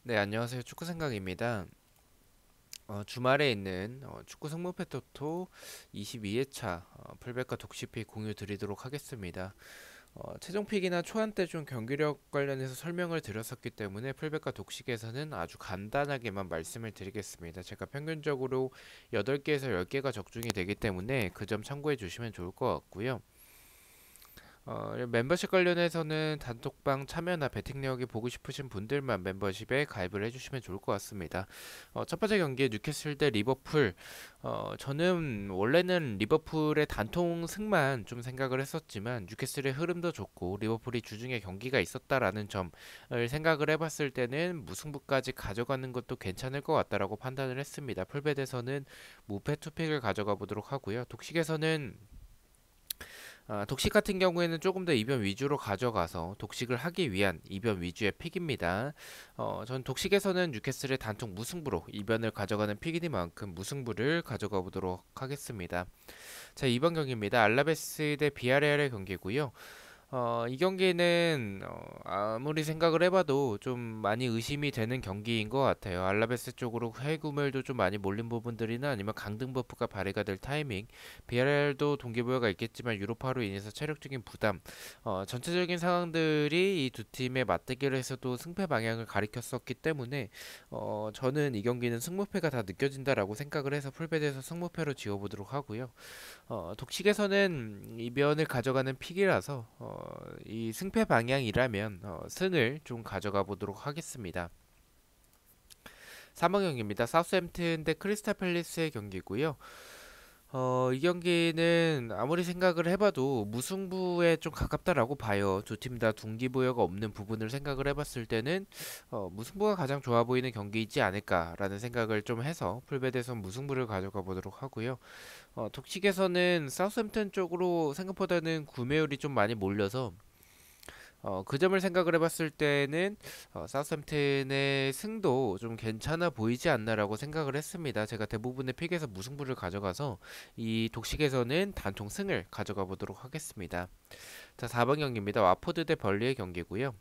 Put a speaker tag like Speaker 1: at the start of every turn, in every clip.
Speaker 1: 네, 안녕하세요. 축구 생각입니다. 주말에 있는 축구 승부패 토토 22회차 풀백과 독시픽 공유 드리도록 하겠습니다. 최종 픽이나 초안때 중 경기력 관련해서 설명을 드렸었기 때문에 풀백과 독식에서는 아주 간단하게만 말씀을 드리겠습니다. 제가 평균적으로 8개에서 10개가 적중이 되기 때문에 그 점 참고해 주시면 좋을 것 같고요. 멤버십 관련해서는 단톡방 참여나 베팅 내역이 보고 싶으신 분들만 멤버십에 가입을 해주시면 좋을 것 같습니다. 첫 번째 경기 뉴캐슬 대 리버풀. 저는 원래는 리버풀의 단통 승만 좀 생각을 했었지만 뉴캐슬의 흐름도 좋고 리버풀이 주중에 경기가 있었다라는 점을 생각을 해봤을 때는 무승부까지 가져가는 것도 괜찮을 것 같다라고 판단을 했습니다. 풀베드에서는 무패 투픽을 가져가 보도록 하고요. 독식에서는 독식 같은 경우에는 조금 더 이변 위주로 가져가서 독식을 하기 위한 이변 위주의 픽입니다. 전 독식에서는 뉴캐슬의 단통 무승부로 이변을 가져가는 픽이니만큼 무승부를 가져가 보도록 하겠습니다. 자, 2번 경기입니다. 알라베스 대 비아레알의 경기고요. 이 경기는 아무리 생각을 해봐도 좀 많이 의심이 되는 경기인 것 같아요. 알라베스 쪽으로 해구물도 좀 많이 몰린 부분들이나 아니면 강등 버프가 발휘가 될 타이밍, 비아레알도 동기부여가 있겠지만 유로파로 인해서 체력적인 부담, 전체적인 상황들이 이 두 팀의 맞대결에서도 승패 방향을 가리켰었기 때문에 저는 이 경기는 승무패가 다 느껴진다라고 생각을 해서 풀베드에서 승무패로 지어보도록 하고요. 독식에서는 이변을 가져가는 픽이라서 이 승패 방향이라면 승을 좀 가져가 보도록 하겠습니다. 3번 경기입니다. 사우스햄튼 대 크리스탈 팰리스의 경기고요. 이 경기는 아무리 생각을 해봐도 무승부에 좀 가깝다라고 봐요. 두 팀 다 동기부여가 없는 부분을 생각을 해봤을 때는 무승부가 가장 좋아 보이는 경기이지 않을까라는 생각을 좀 해서 풀베드에서 무승부를 가져가 보도록 하고요. 독식에서는 사우스햄튼 쪽으로 생각보다는 구매율이 좀 많이 몰려서 그 점을 생각을 해봤을 때는 사우스햄튼의 승도 좀 괜찮아 보이지 않나라고 생각을 했습니다. 제가 대부분의 픽에서 무승부를 가져가서 이 독식에서는 단통 승을 가져가 보도록 하겠습니다. 자, 4번 경기입니다. 와포드 대 벌리의 경기고요.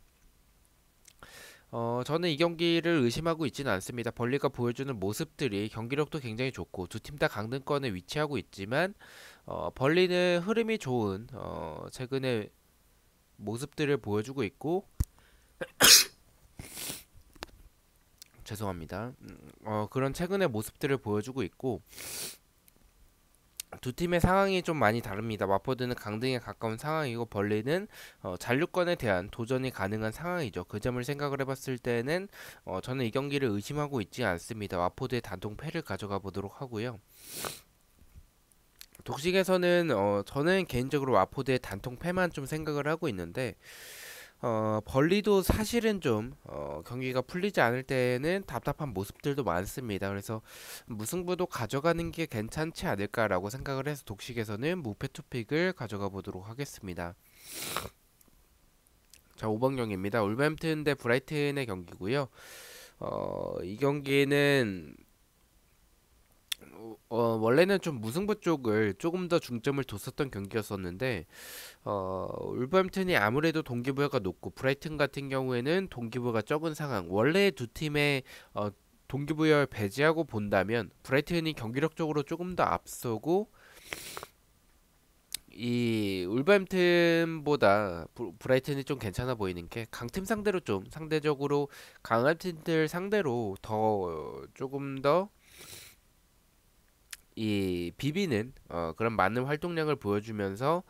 Speaker 1: 저는 이 경기를 의심하고 있지는 않습니다. 벌리가 보여주는 모습들이 경기력도 굉장히 좋고 두 팀 다 강등권에 위치하고 있지만 벌리는 흐름이 좋은 최근에 모습들을 보여주고 있고 죄송합니다. 그런 최근의 모습들을 보여주고 있고 두 팀의 상황이 좀 많이 다릅니다. 와포드는 강등에 가까운 상황이고 벌리는 잔류권에 대한 도전이 가능한 상황이죠. 그 점을 생각을 해봤을 때는 저는 이 경기를 의심하고 있지 않습니다. 와포드의 단통 패를 가져가 보도록 하고요. 독식에서는 저는 개인적으로 와포드의 단통 패만 좀 생각을 하고 있는데 벌리도 사실은 좀 경기가 풀리지 않을 때는 답답한 모습들도 많습니다. 그래서 무승부도 가져가는 게 괜찮지 않을까라고 생각을 해서 독식에서는 무패 투픽을 가져가 보도록 하겠습니다. 자, 5번 경기입니다. 울버햄튼 대 브라이튼의 경기고요. 이 경기는 원래는 좀 무승부 쪽을 조금 더 중점을 뒀었던 경기였었는데 울버햄튼이 아무래도 동기부여가 높고 브라이튼 같은 경우에는 동기부여가 적은 상황. 원래 두 팀의 동기부여를 배제하고 본다면 브라이튼이 경기력적으로 조금 더 앞서고 이 울버햄튼보다 브라이튼이 좀 괜찮아 보이는 게 강팀 상대로 좀 상대적으로 강한 팀들 상대로 더 조금 더 이 비비는 그런 많은 활동량을 보여주면서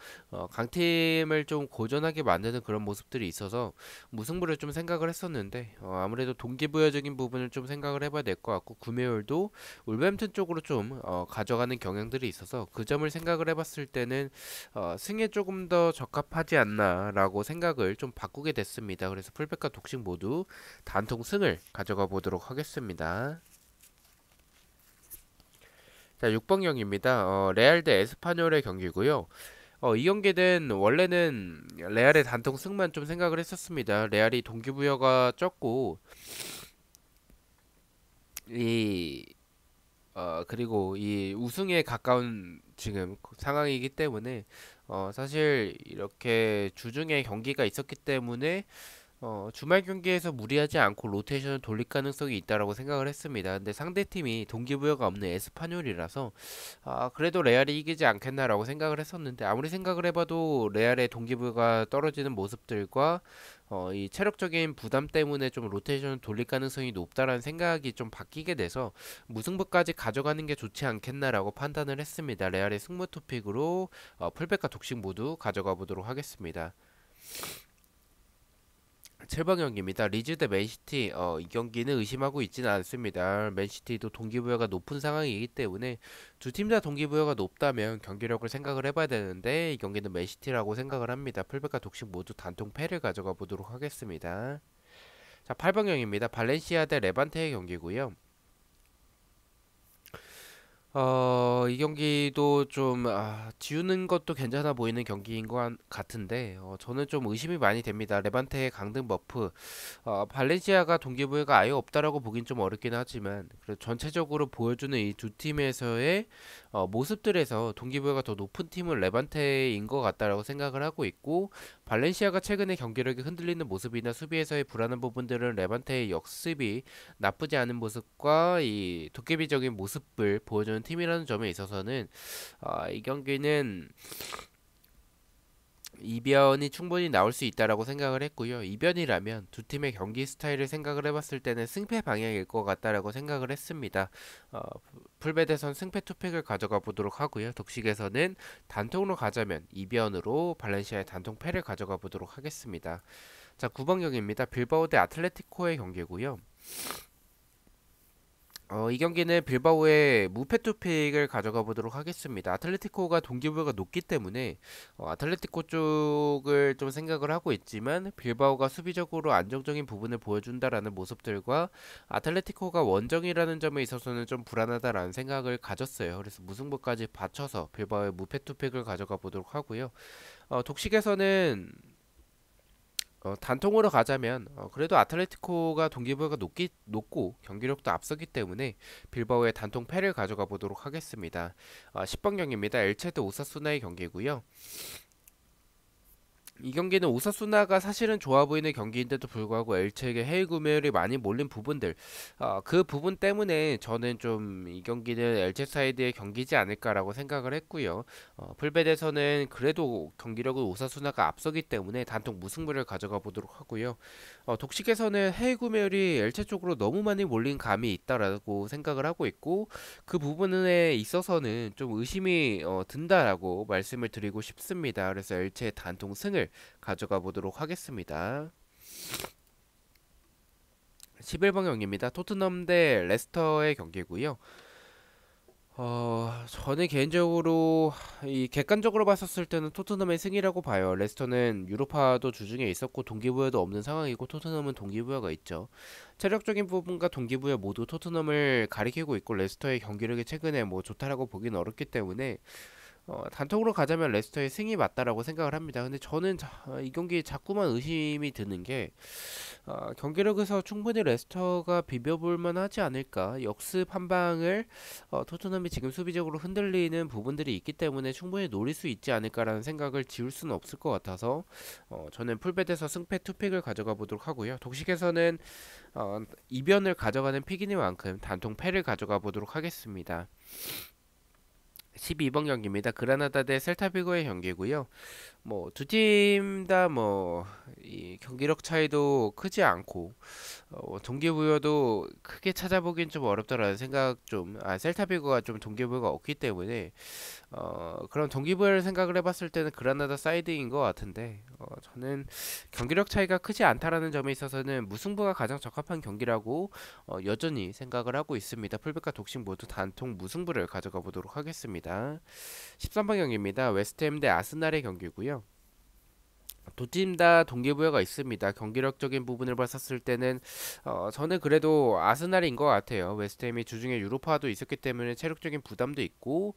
Speaker 1: 강팀을 좀 고전하게 만드는 그런 모습들이 있어서 무승부를 좀 생각을 했었는데 아무래도 동기부여적인 부분을 좀 생각을 해봐야 될 것 같고 구매율도 울버햄튼 쪽으로 좀 가져가는 경향들이 있어서 그 점을 생각을 해봤을 때는 승에 조금 더 적합하지 않나라고 생각을 좀 바꾸게 됐습니다. 그래서 풀백과 독식 모두 단통 승을 가져가 보도록 하겠습니다. 자, 6번 경기입니다. 레알 대 에스파뇰의 경기고요. 이 경기는 원래는 레알의 단통 승만 좀 생각을 했었습니다. 레알이 동기부여가 적고 이 그리고 이 우승에 가까운 지금 상황이기 때문에 사실 이렇게 주중에 경기가 있었기 때문에 주말 경기에서 무리하지 않고 로테이션을 돌릴 가능성이 있다라고 생각을 했습니다. 근데 상대팀이 동기부여가 없는 에스파뇰이라서 그래도 레알이 이기지 않겠나라고 생각을 했었는데 아무리 생각을 해봐도 레알의 동기부여가 떨어지는 모습들과 이 체력적인 부담 때문에 좀 로테이션을 돌릴 가능성이 높다라는 생각이 좀 바뀌게 돼서 무승부까지 가져가는 게 좋지 않겠나라고 판단을 했습니다. 레알의 승부 투픽으로 풀백과 독식 모두 가져가 보도록 하겠습니다. 7번 경기입니다. 리즈 대 맨시티. 이 경기는 의심하고 있지는 않습니다. 맨시티도 동기부여가 높은 상황이기 때문에 두 팀 다 동기부여가 높다면 경기력을 생각을 해봐야 되는데 이 경기는 맨시티라고 생각을 합니다. 풀백과 독식 모두 단통 패를 가져가 보도록 하겠습니다. 자, 8번 경기입니다. 발렌시아 대 레반테의 경기고요. 이 경기도 좀 지우는 것도 괜찮아 보이는 경기인 것 같은데 저는 좀 의심이 많이 됩니다. 레반테의 강등 버프, 발렌시아가 동기부여가 아예 없다라고 보긴 좀 어렵긴 하지만 그래도 전체적으로 보여주는 이 두 팀에서의 모습들에서 동기부여가 더 높은 팀은 레반테인 것 같다라고 생각을 하고 있고 발렌시아가 최근에 경기력이 흔들리는 모습이나 수비에서의 불안한 부분들은 레반테의 역습이 나쁘지 않은 모습과 이 도깨비적인 모습을 보여주는 팀이라는 점에 있어서는 이 경기는 이변이 충분히 나올 수 있다라고 생각을 했고요. 이변이라면 두 팀의 경기 스타일을 생각을 해봤을 때는 승패 방향일 것 같다라고 생각을 했습니다. 어, 풀베드선 승패 투팩을 가져가 보도록 하고요. 독식에서는 단통으로 가자면 이변으로 발렌시아의 단통 패를 가져가 보도록 하겠습니다. 자, 9번 경기입니다. 빌바오 대 아틀레티코의 경기고요. 이 경기는 빌바오의 무패 투픽을 가져가 보도록 하겠습니다. 아틀레티코가 동기부여가 높기 때문에 아틀레티코 쪽을 좀 생각을 하고 있지만 빌바오가 수비적으로 안정적인 부분을 보여준다라는 모습들과 아틀레티코가 원정이라는 점에 있어서는 좀 불안하다라는 생각을 가졌어요. 그래서 무승부까지 받쳐서 빌바오의 무패 투픽을 가져가 보도록 하고요. 독식에서는 단통으로 가자면 그래도 아틀레티코가 동기부여가 높고 경기력도 앞서기 때문에 빌바오의 단통 패를 가져가 보도록 하겠습니다. 10번 경기입니다. 엘체 대 오사수나의 경기고요. 이 경기는 오사수나가 사실은 좋아 보이는 경기인데도 불구하고 엘체에게 해외 구매율이 많이 몰린 부분들 그 부분 때문에 저는 좀 이 경기는 엘체 사이드의 경기지 않을까라고 생각을 했고요. 풀베드에서는 그래도 경기력은 오사수나가 앞서기 때문에 단통 무승부를 가져가 보도록 하고요. 독식에서는 해외 구매율이 엘체 쪽으로 너무 많이 몰린 감이 있다라고 생각을 하고 있고 그 부분에 있어서는 좀 의심이 든다라고 말씀을 드리고 싶습니다. 그래서 엘체의 단통 승을 가져가 보도록 하겠습니다. 11번 경기입니다. 토트넘 대 레스터의 경기고요. 저는 개인적으로 이 객관적으로 봤었을 때는 토트넘의 승이라고 봐요. 레스터는 유로파도 주중에 있었고 동기부여도 없는 상황이고 토트넘은 동기부여가 있죠. 체력적인 부분과 동기부여 모두 토트넘을 가리키고 있고 레스터의 경기력이 최근에 뭐 좋다라고 보기는 어렵기 때문에 단톡으로 가자면 레스터의 승이 맞다라고 생각을 합니다. 근데 저는 이 경기에 자꾸만 의심이 드는 게 경기력에서 충분히 레스터가 비벼볼 만하지 않을까. 역습 한 방을 토트넘이 지금 수비적으로 흔들리는 부분들이 있기 때문에 충분히 노릴 수 있지 않을까라는 생각을 지울 수는 없을 것 같아서 저는 풀베드에서 승패 투픽을 가져가 보도록 하고요. 독식에서는 이변을 가져가는 픽이니만큼 단통 패를 가져가 보도록 하겠습니다. 12번 경기입니다. 그라나다 대 셀타비고의 경기고요. 뭐 두 팀 다 뭐 이 경기력 차이도 크지 않고 동기부여도 크게 찾아보긴 좀 어렵다라는 생각 좀 셀타비고가 좀 동기부여가 없기 때문에 그런 동기부여를 생각을 해봤을 때는 그라나다 사이드인 것 같은데 저는 경기력 차이가 크지 않다라는 점에 있어서는 무승부가 가장 적합한 경기라고 여전히 생각을 하고 있습니다. 풀백과 독식 모두 단통 무승부를 가져가 보도록 하겠습니다. 13번 경기입니다. 웨스트햄 대 아스날의 경기고요. 두 팀 다 동기부여가 있습니다. 경기력적인 부분을 봤었을 때는 저는 그래도 아스날인 것 같아요. 웨스트햄이 주중에 유로파도 있었기 때문에 체력적인 부담도 있고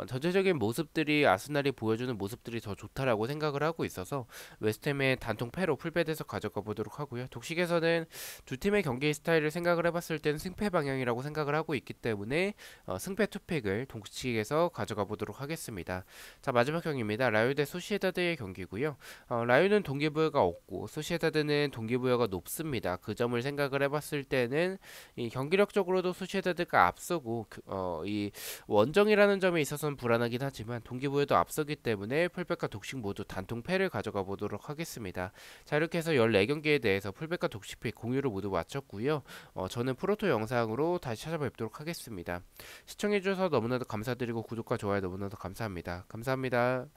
Speaker 1: 전체적인 모습들이 아스날이 보여주는 모습들이 더 좋다라고 생각을 하고 있어서 웨스트햄의 단통 패로 풀베드에서 가져가 보도록 하고요. 독식에서는 두 팀의 경기 스타일을 생각을 해봤을 때는 승패 방향이라고 생각을 하고 있기 때문에 승패 투팩을 독식에서 가져가 보도록 하겠습니다. 자, 마지막 경기입니다. 라요 대 소시에다드의 경기고요. 라요는 동기부여가 없고 소시에다드는 동기부여가 높습니다. 그 점을 생각을 해봤을 때는 이 경기력적으로도 소시에다드가 앞서고 이 원정이라는 점에 있어서는 불안하긴 하지만 동기부여도 앞서기 때문에 풀백과 독식 모두 단통 패를 가져가 보도록 하겠습니다. 자, 이렇게 해서 14경기에 대해서 풀백과 독식팩 공유를 모두 마쳤고요. 저는 프로토 영상으로 다시 찾아뵙도록 하겠습니다. 시청해주셔서 너무나도 감사드리고 구독과 좋아요 너무나도 감사합니다. 감사합니다.